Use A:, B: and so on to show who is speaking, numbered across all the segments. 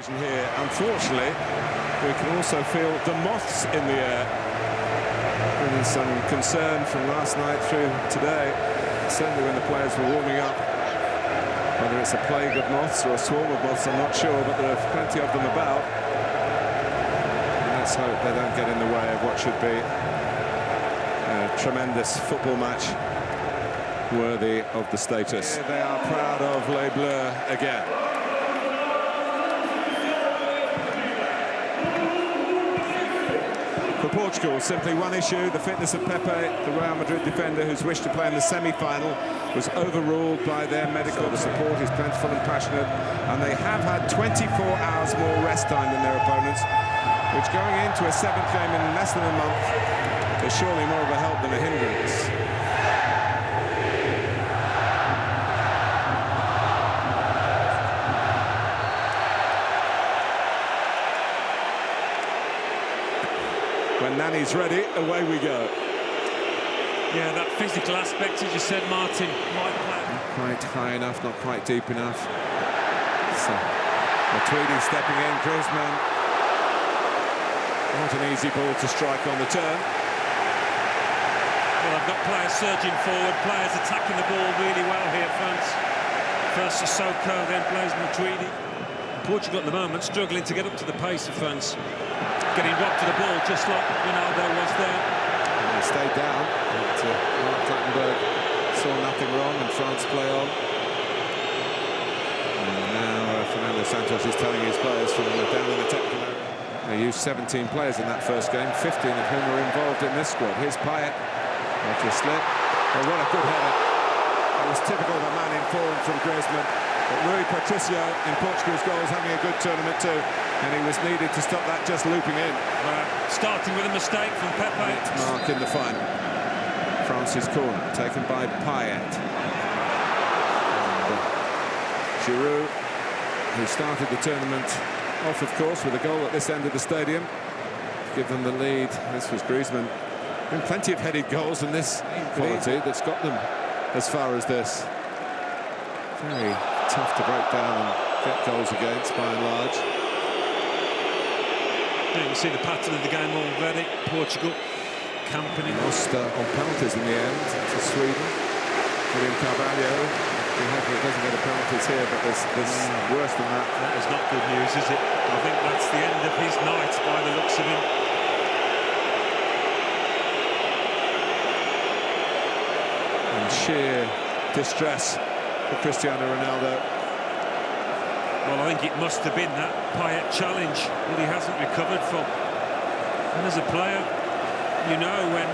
A: Here, unfortunately, we can also feel the moths in the air. There's some concern from last night through today, certainly when the players were warming up. Whether it's a plague of moths or a swarm of moths, I'm not sure, but there are plenty of them about. And let's hope they don't get in the way of what should be a tremendous football match worthy of the status. Here they are proud of Les Bleus again. For Portugal, simply one issue, the fitness of Pepe, the Real Madrid defender who's wished to play in the semi-final, was overruled by their medical. The support is plentiful and passionate, and they have had 24 hours more rest time than their opponents, which going into a seventh game in less than a month is surely more of a help than a hindrance. When Nani's ready, away we go.
B: Yeah, that physical aspect, as you said, Martin, might play.
A: Not quite high enough, not quite deep enough. So, Matuidi stepping in, Griezmann. Not an easy ball to strike on the turn.
B: Well, I've got players surging forward, players attacking the ball really well here, France. First Sissoko, then plays Matuidi. Portugal at the moment struggling to get up to the pace of France. Getting robbed to the ball just like Ronaldo was there.
A: And they stayed down, but Mark Clattenburg saw nothing wrong and France play on. And now Fernando Santos is telling his players from down in the technical area. They used 17 players in that first game, 15 of whom were involved in this squad. Here's Payet, after a slip. Oh, what a good header. It was typical of a man in form from Griezmann. But Rui Patricio in Portugal's goal is having a good tournament too, and he was needed to stop that just looping in.
B: Starting with a mistake from Pepe.
A: Mark in the final. France's corner, taken by Payet. And, Giroud, who started the tournament off, of course, with a goal at this end of the stadium, give them the lead. This was Griezmann. Been plenty of headed goals in this quality that's got them as far as this. Very tough to break down and get goals against, by and large.
B: You can see the pattern of the game already. Portugal camping.
A: Lost on penalties in the end to Sweden. William Carvalho, he doesn't get a penalties here, but there's worse than that.
B: That was not good news, is it? I think that's the end of his night by the looks of him.
A: And sheer distress for Cristiano Ronaldo.
B: Well, I think it must have been that Payet challenge that he hasn't recovered from. And as a player, you know when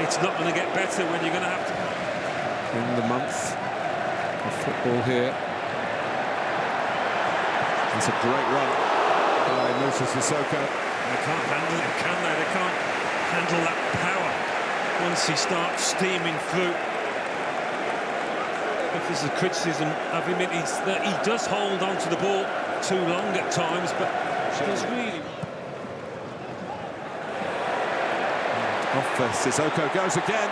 B: it's not going to get better, when you're going to have to...
A: In the month of football here. It's a great run by Moussa Sissoko.
B: They can't handle it, can they? They can't handle that power once he starts steaming through. If there's a criticism of him, it's that he does hold on to the ball too long at times, but does really...
A: Off Sissoko goes again.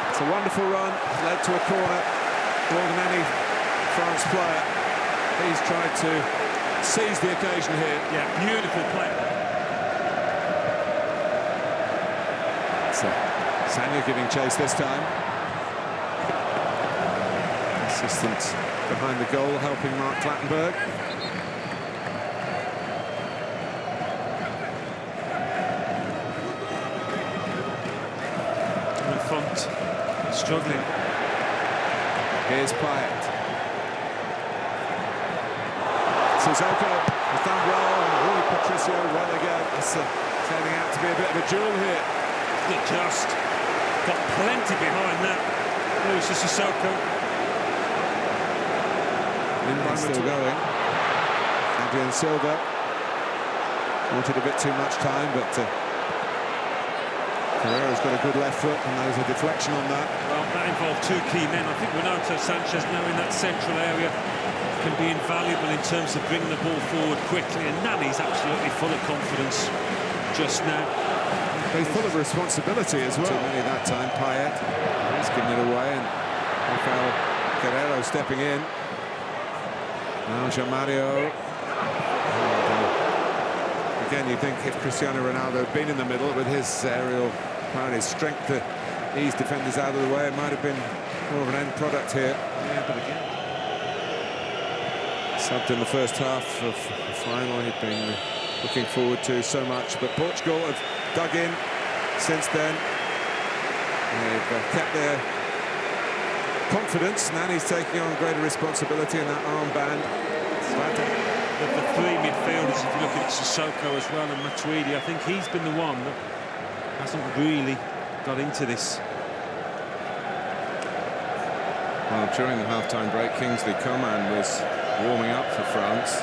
A: It's a wonderful run, led to a corner. More than any France player, he's tried to seize the occasion here.
B: Yeah, beautiful play.
A: So, Sanya giving chase this time. Assistant behind the goal, helping Mark Clattenburg.
B: In front, struggling.
A: Here's Payet. Sissoko, the thumb roll, Rui Patricio well again. It's turning out to be a bit of a duel here.
B: They just got plenty behind that. Moussa Sissoko.
A: Still going. Adrian Silva wanted a bit too much time, but Carrera's got a good left foot, and there's a deflection on that.
B: Well, that involved two key men. I think Renato Sanchez now in that central area can be invaluable in terms of bringing the ball forward quickly, and Nani's absolutely full of confidence just now.
A: He's full of responsibility as well. Too many that time. Payet, he's giving it away, and Rafael Guerreiro stepping in. Now Jean-Mario again, you think if Cristiano Ronaldo had been in the middle with his aerial power, his strength to ease defenders out of the way, it might have been more of an end product here.
B: Yeah, but again,
A: subbed in the first half of the final, he'd been looking forward to so much, but Portugal have dug in since then. They've kept their confidence. Nani's taking on greater responsibility in that armband.
B: the three midfielders, if you look at Sissoko as well and Matuidi, I think he's been the one that hasn't really got into this.
A: Well, during the half-time break, Kingsley Coman was warming up for France,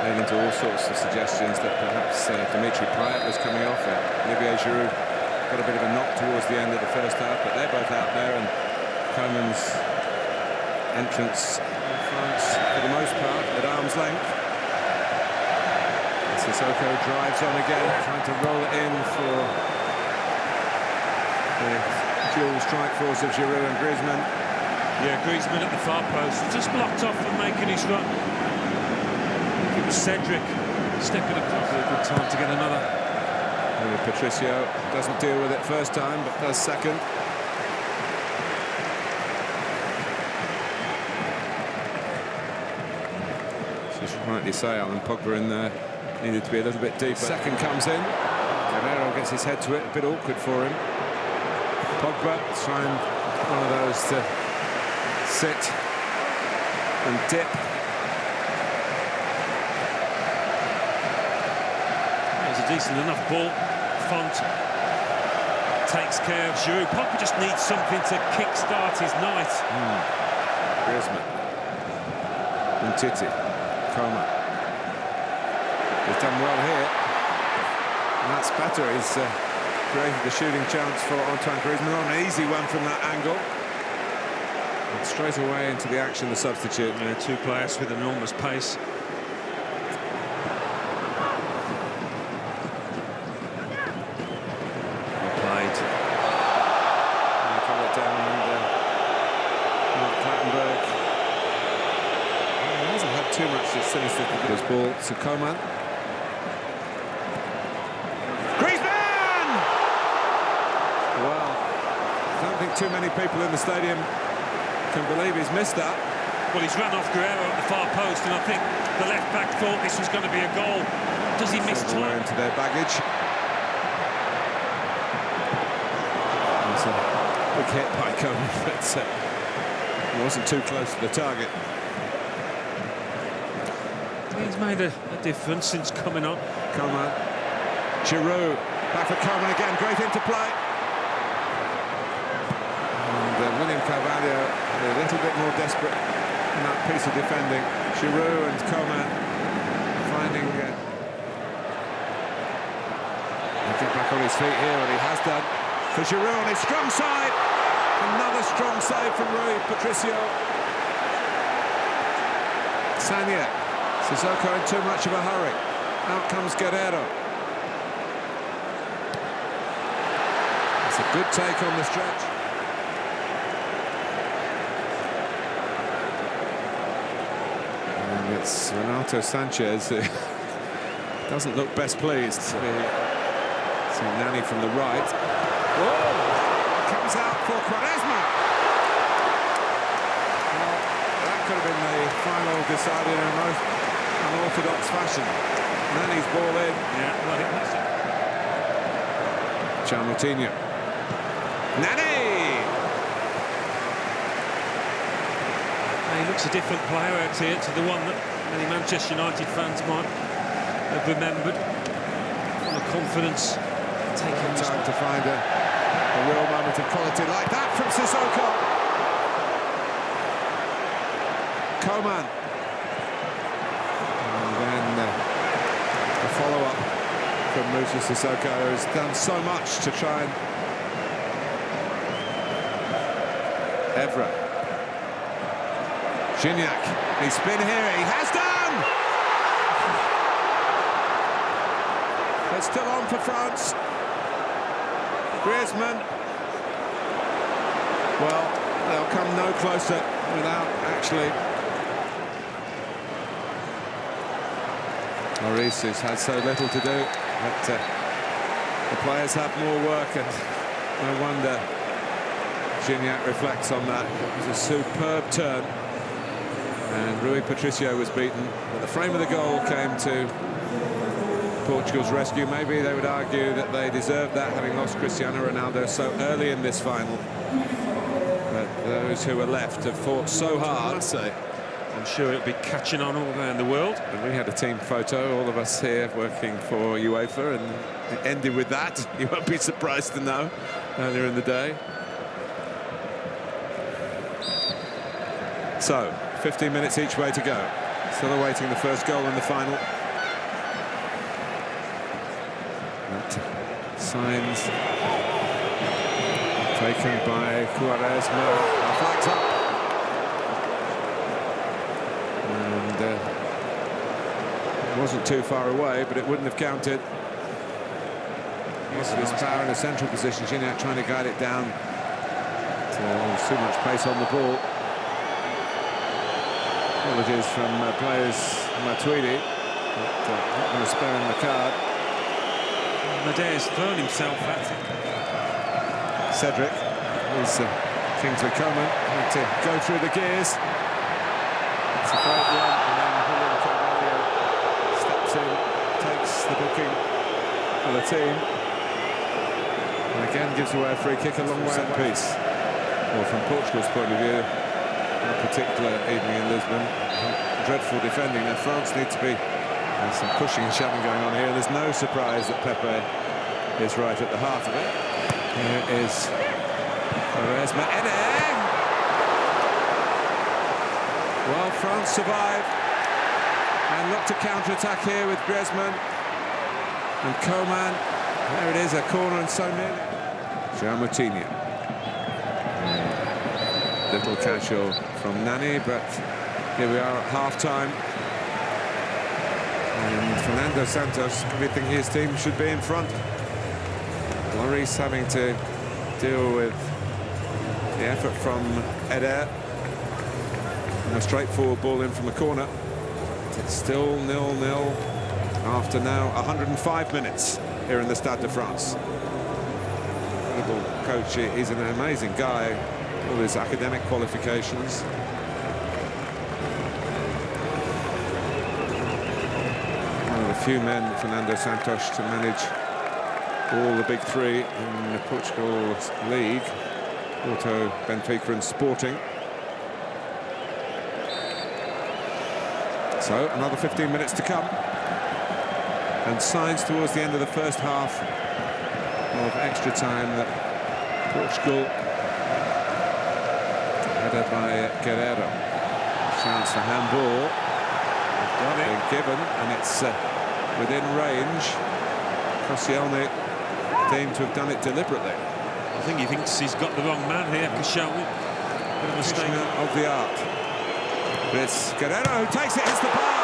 A: leading to all sorts of suggestions that perhaps Dimitri Payet was coming off it. Olivier Giroud got a bit of a knock towards the end of the first half, but they're both out there, and Coman's entrance in France, for the most part, at arm's length. Sissoko drives on again, trying to roll it in for the dual strike force of Giroud and Griezmann.
B: Yeah, Griezmann at the far post, just blocked off from making his run. I think it was Cedric stepping across. A good time to get another.
A: Patricio doesn't deal with it first time, but does second. Just rightly say, Alan Pogba in there needed to be a little bit deeper. Second comes in. Guerrero gets his head to it, a bit awkward for him. Pogba trying one of those to sit and dip.
B: It's a decent enough ball. Font takes care of Giroud. Pogba just needs something to kick-start his night.
A: Griezmann. Umtiti. Coman. He's done well here. And that's better. He's created the shooting chance for Antoine Griezmann. On an easy one from that angle. And straight away into the action, the substitute.
B: Yeah, two players with enormous pace.
A: Too much sinister to do. This ball to Coman. Griezmann! Well, I don't think too many people in the stadium can believe he's missed that.
B: Well, he's run off Guerrero at the far post, and I think the left-back thought this was going to be a goal. Does he miss time?
A: Into their baggage. It's a big hit by Coman, but he wasn't too close to the target.
B: He's made a difference since coming up.
A: Coman. Giroud. Back for Coman again. Great interplay. And William Carvalho a little bit more desperate in that piece of defending. Giroud and Coman finding... he'll get back on his feet here, and he has done. For Giroud on his strong side. Another strong save from Rui Patricio. Sagna. Sissoko in too much of a hurry. Out comes Guerrero. It's a good take on the stretch. And it's Renato Sanchez who doesn't look best pleased. See Nani from the right. Whoa! Comes out for Quaresma. Well, that could have been the final decided in a most unorthodox fashion. Nani's ball in.
B: Yeah, well, it was.
A: Moutinho. Nani!
B: He looks a different player out here to the one that many Manchester United fans might have remembered. Full of confidence. Taking
A: time to find a real moment of quality like that from Sissoko. Coman. Follow-up from Moussa Sissoko, who's done so much to try and... Evra. Gignac, he's been here, he has done! It's still on for France. Griezmann. Well, they'll come no closer without actually Maurice, who's had so little to do, but the players have more work, and no wonder Gignac reflects on that. It was a superb turn, and Rui Patricio was beaten, but the frame of the goal came to Portugal's rescue. Maybe they would argue that they deserved that, having lost Cristiano Ronaldo so early in this final. But those who were left have fought so hard.
B: I'm sure it'll be catching on all around the world.
A: And we had a team photo, all of us here working for UEFA, and it ended with that. You won't be surprised to know, earlier in the day. So, 15 minutes each way to go. Still awaiting the first goal in the final. But signs taken by Quaresma. Flags up. And it wasn't too far away, but it wouldn't have counted. Most of his power in a central position. Gignac trying to guide it down. Too much pace on the ball. Apologies from players Matuidi, but not going to spare him the card.
B: Medea's thrown himself at it.
A: Cedric is Kingsley Coman need to go through the gears. It's a great run, and then William Carvalho steps in, takes the booking for the team, and again gives away a free kick a long way up the piece. Well, from Portugal's point of view, a particular evening in Lisbon, dreadful defending. Now France need to be, there's some pushing and shoving going on here. There's no surprise that Pepe is right at the heart of it. Here is Quaresma. Well, France survive and look to counter-attack here with Griezmann and Coman. There it is, a corner, and so nearly. João Moutinho. Little casual from Nani, but here we are at half-time. And Fernando Santos probably thinking his team should be in front. Maurice having to deal with the effort from Eder. And a straightforward ball in from the corner. It's still 0-0 after now 105 minutes here in the Stade de France. Incredible coach, he's an amazing guy. All his academic qualifications. One of the few men, Fernando Santos, to manage all the big three in the Portugal league. Porto, Benfica and Sporting. So, another 15 minutes to come. And signs towards the end of the first half of extra time that Portugal, headed by Guerrero. Chance for handball. Got it. Given, and it's within range. Koscielny deemed to have done it deliberately.
B: I think he thinks he's got the wrong man here, Koscielny. Bit of a mistake
A: of the art. But it's Guerrero who takes it, hits the bar.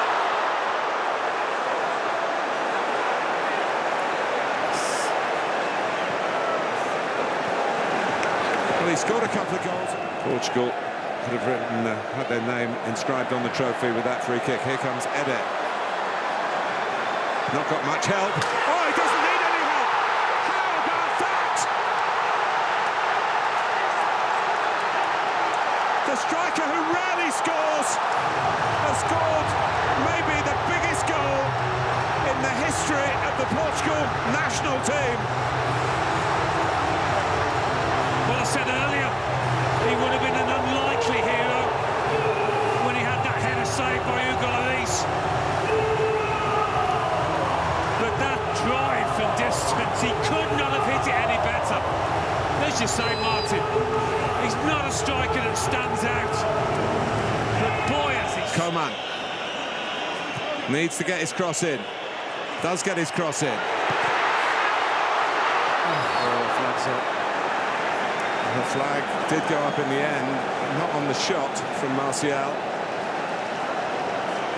A: Well, he scored a couple of goals. Portugal could have written, had their name inscribed on the trophy with that free kick. Here comes Eder. Not got much help. Oh, he doesn't need any help. How about that? The striker who rarely scores has scored maybe the biggest goal in the history of the Portugal national team.
B: Well, I said earlier, he would have been an unlikely hero when he had that header saved by Hugo Lloris. But that drive from distance, he could not have hit it any better. As you say, Martin, he's not a striker that stands out. But boy, has he...
A: Coman needs to get his cross in. Does get his cross in. Oh, flags up. The flag did go up in the end, not on the shot from Martial.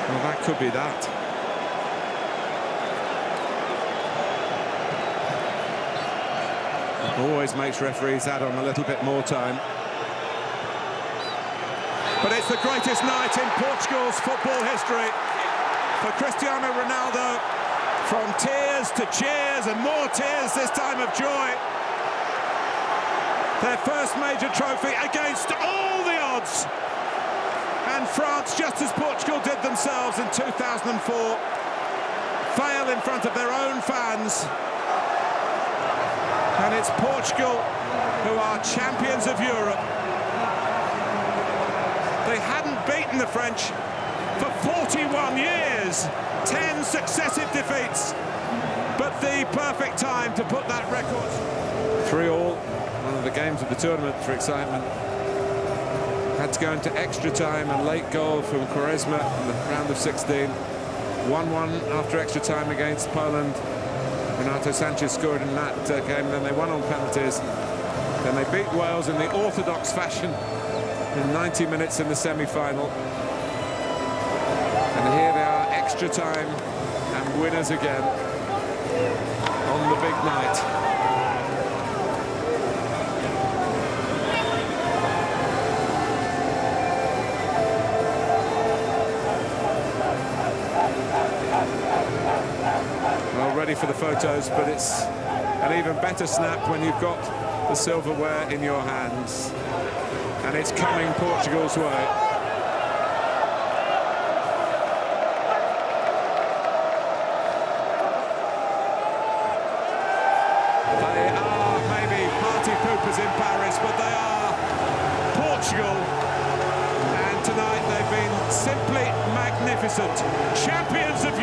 A: Well, that could be that. It always makes referees add on a little bit more time. But it's the greatest night in Portugal's football history. for Cristiano Ronaldo. From tears to cheers and more tears this time of joy. Their first major trophy against all the odds. And France, just as Portugal did themselves in 2004, fail in front of their own fans. And it's Portugal who are champions of Europe. They hadn't beaten the French for 41 years, 10 successive defeats, but the perfect time to put that record. 3-3, one of the games of the tournament for excitement. Had to go into extra time, a late goal from Quaresma in the round of 16. 1-1 after extra time against Poland. Renato Sanchez scored in that game, then they won on penalties. Then they beat Wales in the orthodox fashion in 90 minutes in the semi-final. And here they are, extra time and winners again on the big night. Well, ready for the photos, but it's an even better snap when you've got the silverware in your hands. And it's coming Portugal's way. They are maybe party poopers in Paris, but they are Portugal. And tonight they've been simply magnificent. Champions of